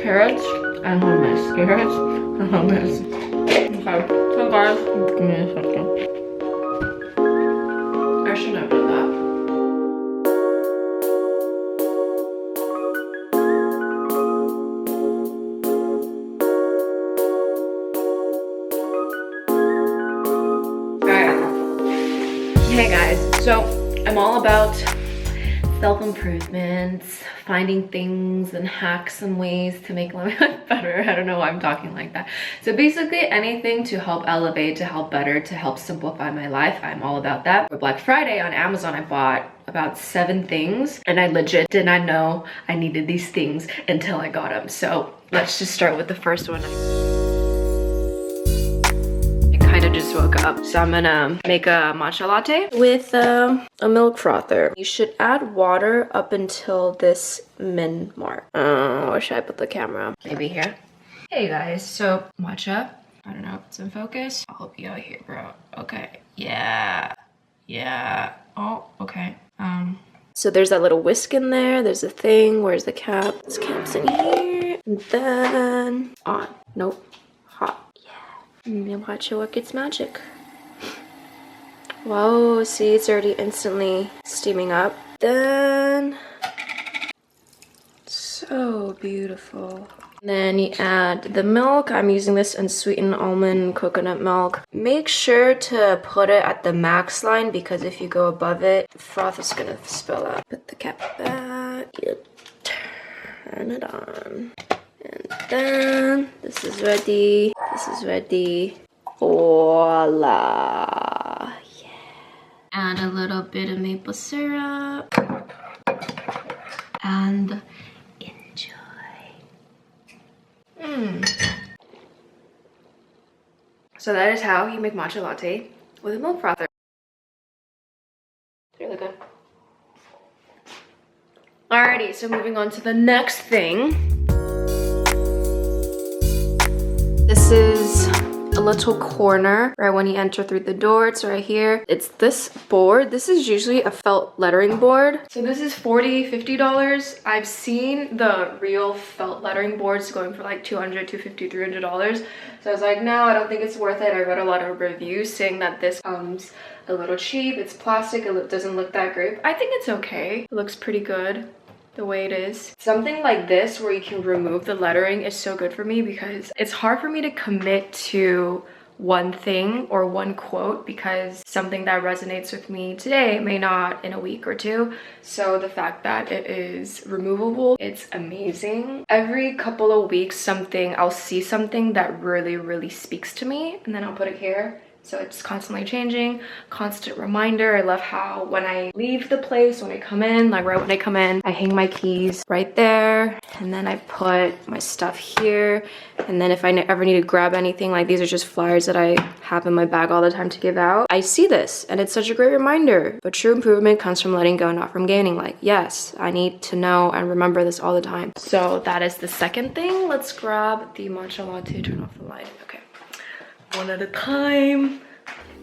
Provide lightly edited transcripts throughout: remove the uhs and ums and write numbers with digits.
carrots and hummus. Carrots and hummus. Okay, so guys, give me a second. I shouldn't have done that. Hey guys, so I'm all about self-improvements, finding things and hacks and ways to make my life better. I don't know why I'm talking like that. So basically anything to help elevate, to help better, to help simplify my life, I'm all about that. For Black Friday on Amazon, I bought about 7 things and I legit did not know I needed these things until I got them. So let's just start with the first one. Just woke up, so I'm gonna make a matcha latte with a milk frother. You should add water up until this min mark. Where should I put the camera? Maybe here. Hey guys, so matcha, I don't know if it's in focus. I'll help you out here, bro. Okay, yeah, oh, okay. So there's that little whisk in there, there's a thing. Where's the cap? This cap's in here, and then on. Nope, hot. Matcha work its magic. Whoa, see, it's already instantly steaming up. Then, so beautiful. Then you add the milk. I'm using this unsweetened almond coconut milk. Make sure to put it at the max line because if you go above it, the froth is gonna spill out. Put the cap back, you turn it on. And then this is ready. This is ready. Voila. Yeah. Add a little bit of maple syrup. And enjoy. So that is how you make matcha latte with a milk frother. It's really good. Alrighty, so moving on to the next thing. This is a little corner right when you enter through the door. It's right here. It's this board. This is usually a felt lettering board. So this is $40, $50. I've seen the real felt lettering boards going for like $200, $250, $300. So I was like, no, I don't think it's worth it. I read a lot of reviews saying that this comes a little cheap. It's plastic. It doesn't look that great. I think it's okay. It looks pretty good the way it is. Something like this where you can remove the lettering is so good for me because it's hard for me to commit to one thing or one quote because something that resonates with me today may not in a week or two. So the fact that it is removable, it's amazing. Every couple of weeks I'll see something that really speaks to me and then I'll put it here. So it's constantly changing, constant reminder. I love how when I leave the place, when I come in, like right when I come in, I hang my keys right there. And then I put my stuff here. And then if I ever need to grab anything, like these are just flyers that I have in my bag all the time to give out. I see this and it's such a great reminder. But true improvement comes from letting go, not from gaining. Like, yes, I need to know and remember this all the time. So that is the second thing. Let's grab the matcha latte, turn off the light. Okay. One at a time.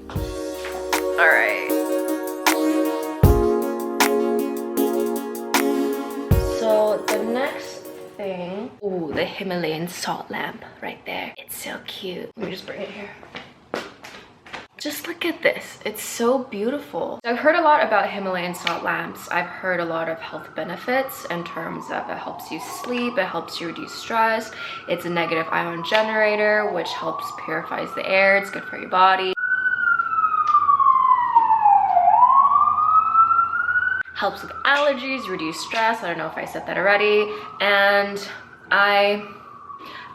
All right. So the next thing, ooh, the Himalayan Salt Lamp right there. It's so cute. Let me just bring it here. Just look at this. It's so beautiful. So I've heard a lot about Himalayan salt lamps. I've heard a lot of health benefits in terms of it helps you sleep, it helps you reduce stress. It's a negative ion generator, which helps purifies the air. It's good for your body. Helps with allergies, reduce stress. I don't know if I said that already. And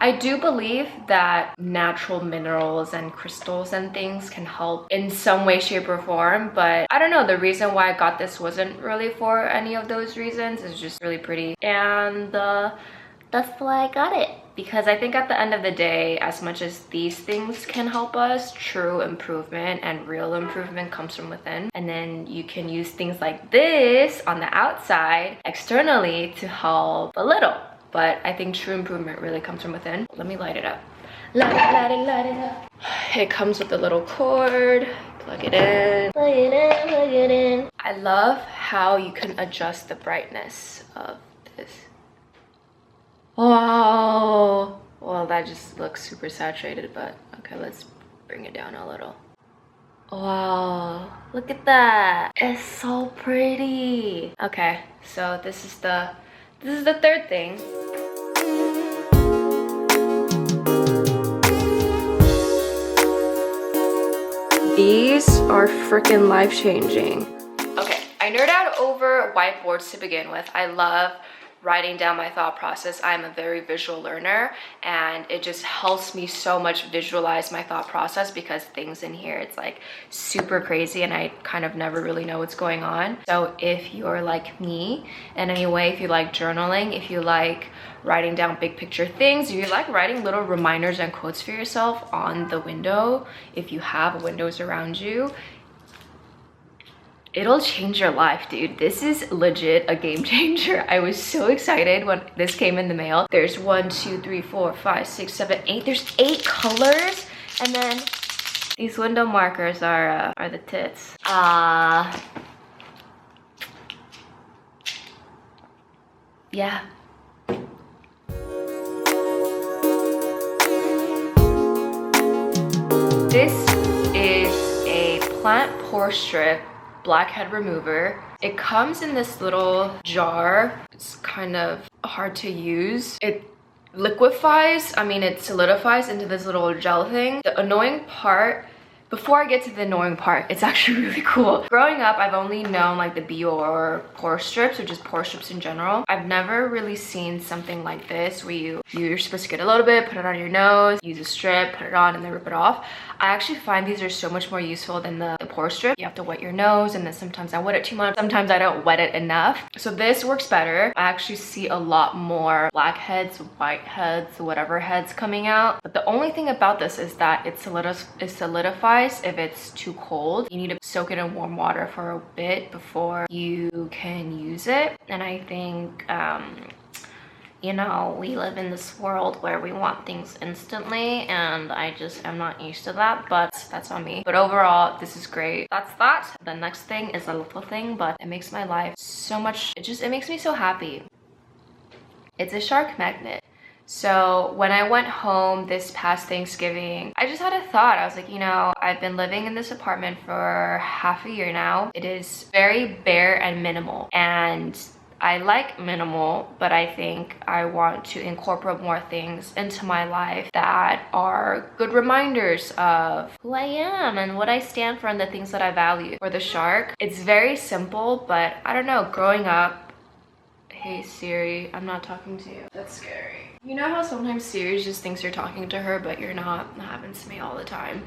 I do believe that natural minerals and crystals and things can help in some way, shape, or form, but I don't know, the reason why I got this wasn't really for any of those reasons. It's just really pretty, and that's why I got it. Because I think at the end of the day, as much as these things can help us, true improvement and real improvement comes from within. And then you can use things like this on the outside externally to help a little. But I think true improvement really comes from within. Let me light it up. Light it up. It comes with a little cord. Plug it in. Plug it in, plug it in. I love how you can adjust the brightness of this. Wow. Oh, that just looks super saturated, but okay, let's bring it down a little. Wow, look at that. It's so pretty. Okay, so this is the third thing. These are freaking life-changing. Okay, I nerd out over whiteboards to begin with. I love writing down my thought process. I'm a very visual learner, and it just helps me so much visualize my thought process, because things in here, it's like super crazy and I kind of never really know what's going on. So if you're like me in any way, if you like journaling, if you like writing down big picture things, if you like writing little reminders and quotes for yourself on the window, if you have windows around you, it'll change your life, dude. This is legit a game changer. I was so excited when this came in the mail. There's 1, 2, 3, 4, 5, 6, 7, 8. There's 8 colors, and then these window markers are the tits. Yeah. This is a plant pore strip blackhead remover. It comes in this little jar. It's kind of hard to use. It liquefies, it solidifies into this little gel thing. The annoying part, before I get to the annoying part, it's actually really cool. Growing up, I've only known like the Pore pore strips, or just pore strips in general. I've never really seen something like this where you're supposed to get a little bit, put it on your nose, use a strip, put it on, and then rip it off. I actually find these are so much more useful than the pore strip. You have to wet your nose, and then sometimes I wet it too much, sometimes I don't wet it enough. So this works better. I actually see a lot more blackheads, whiteheads, whatever heads coming out. But the only thing about this is that it solidifies if it's too cold. You need to soak it in warm water for a bit before you can use it. And I think you know, we live in this world where we want things instantly, and I just am not used to that, but that's on me. But overall, this is great. That's that. The next thing is a little thing, but it makes my life so much, it makes me so happy. It's a shark magnet. So when I went home this past Thanksgiving, I just had a thought. I was like, you know, I've been living in this apartment for half a year now. It is very bare and minimal, and I like minimal, but I think I want to incorporate more things into my life that are good reminders of who I am and what I stand for and the things that I value. For the shark, it's very simple, but I don't know, growing up, hey Siri, I'm not talking to you. That's scary. You know how sometimes Siri just thinks you're talking to her, but you're not? That happens to me all the time.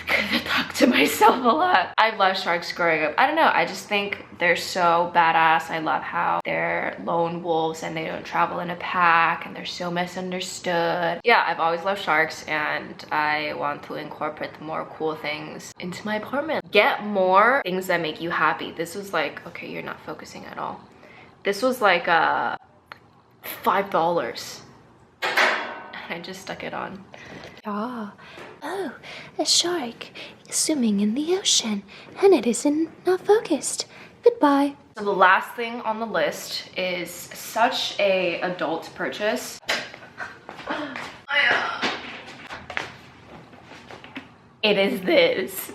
I talk to myself a lot. I love sharks growing up. I don't know, I just think they're so badass. I love how they're lone wolves and they don't travel in a pack, and they're so misunderstood. Yeah, I've always loved sharks, and I want to incorporate more cool things into my apartment. Get more things that make you happy. This was like, okay, you're not focusing at all. This was like $5. I just stuck it on. Yeah. Oh, a shark is swimming in the ocean, and it isn't not focused. Goodbye. So the last thing on the list is such a adult purchase. It is this.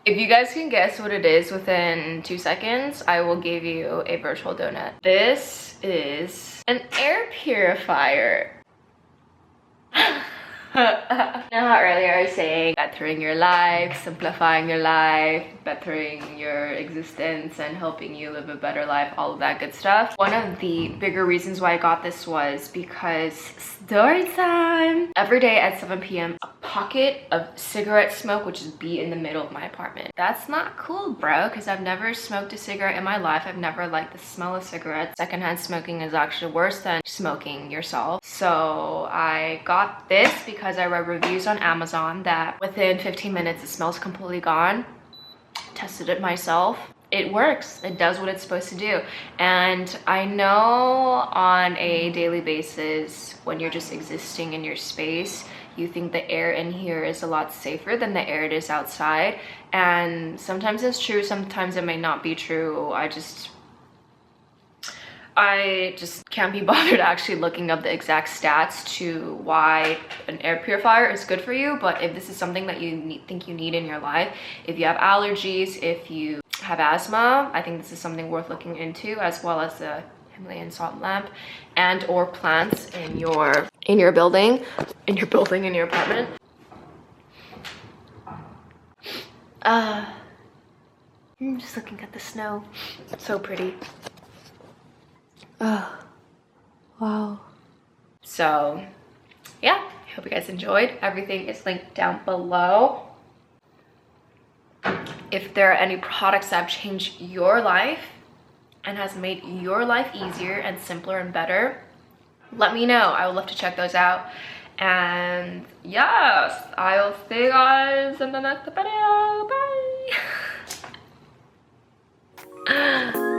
If you guys can guess what it is within 2 seconds, I will give you a virtual donut. This is an air purifier. You know how earlier I was saying bettering your life, simplifying your life, bettering your existence, and helping you live a better life, all of that good stuff. One of the bigger reasons why I got this was because story time. Every day at 7 p.m. a pocket of cigarette smoke would just be in the middle of my apartment. That's not cool, bro, because I've never smoked a cigarette in my life. I've never liked the smell of cigarettes. Secondhand smoking is actually worse than smoking yourself. So I got this because I read reviews on Amazon that within 15 minutes it smells completely gone. Tested it myself. It works. It does what it's supposed to do. And I know on a daily basis, when you're just existing in your space, you think the air in here is a lot safer than the air it is outside. And sometimes it's true, sometimes it may not be true. I just can't be bothered actually looking up the exact stats to why an air purifier is good for you. But if this is something that you think you need in your life, if you have allergies, if you have asthma, I think this is something worth looking into, as well as the Himalayan Salt Lab and or plants in your building, in your apartment. I'm just looking at the snow. It's so pretty. Oh, wow. So, yeah, I hope you guys enjoyed. Everything is linked down below. If there are any products that have changed your life and has made your life easier and simpler and better, let me know. I would love to check those out. And yes, I'll see you guys in the next video. Bye.